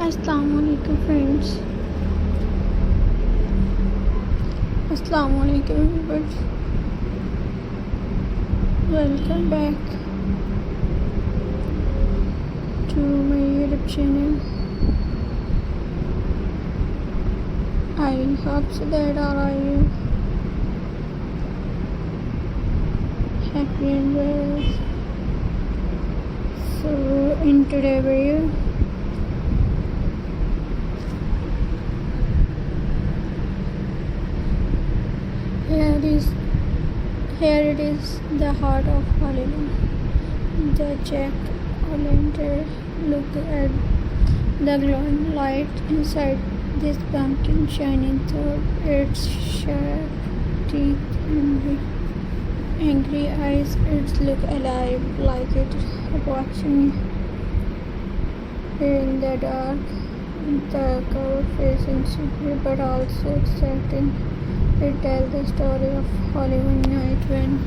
Assalamualaikum friends. Assalamualaikum viewers. Welcome back to my YouTube channel. I hope so that all are you happy and well. So in today's video Here it is, the heart of Hollywood. The Jack O'Lantern. Look at the glowing light inside this pumpkin, shining through its sharp teeth and angry eyes. It looks alive, like it watching in the dark. The cover facing secret, but also exciting. It tells the story of Halloween night when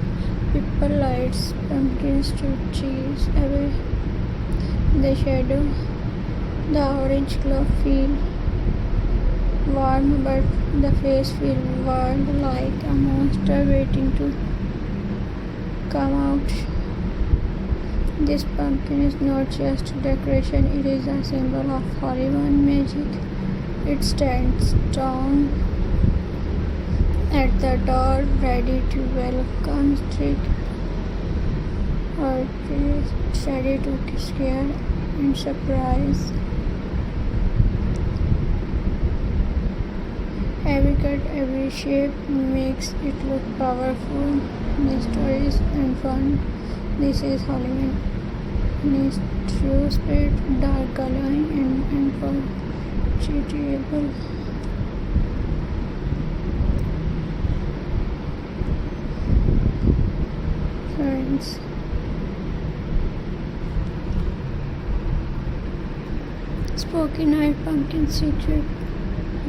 people light pumpkins to chase away the shadow. The orange glow feels warm, but the face feels wild, like a monster waiting to come out. This pumpkin is not just decoration, it is a symbol of Halloween magic. It stands strong at the door, ready to welcome trick or treat, ready to scare and surprise. Every cut, every shape makes it look powerful, mysterious and fun. This is Halloween in its true spirit, dark coloring and unforgettable. Friends, spooky night pumpkin secret.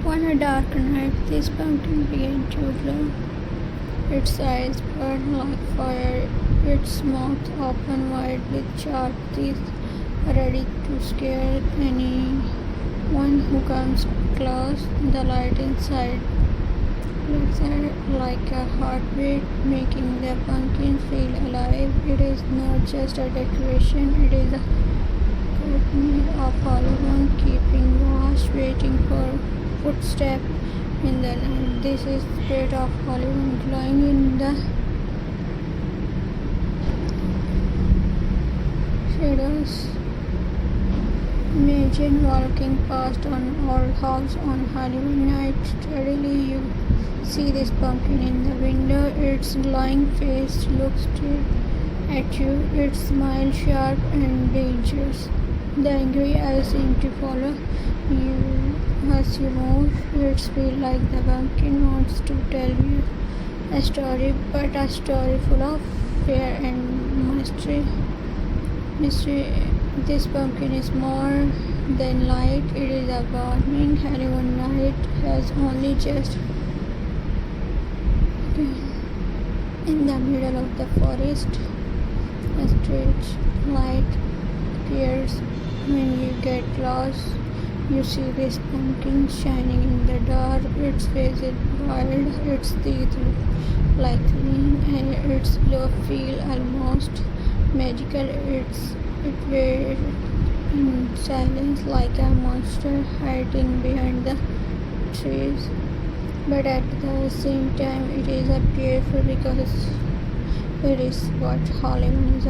One a dark night, this pumpkin began to glow. Its eyes burned like fire, its mouth open wide with sharp teeth, ready to scare anyone who comes close. The light inside looks like a heartbeat, making the pumpkin feel alive. It is not just a decoration, it is a company of Halloween, keeping watch, waiting for footsteps in the night. This is the spirit of Halloween glowing in the shadows. Imagine walking past an old house on Halloween night. Steadily you see this pumpkin in the window. Its glowing face looks straight at you. Its smile sharp and dangerous. The angry eyes seem to follow you as you move. It feels like the pumpkin wants to tell you a story, but a story full of fear and mystery. This pumpkin is more than light. It is a warning. Halloween night has only just in the middle of the forest. A strange light appears. When you get lost, you see this pumpkin shining in the dark. Its face is wild, its teeth look like green, and its glow feels almost magical. It waits in silence like a monster hiding behind the trees. But at the same time, it is a beautiful because it is what Halloween is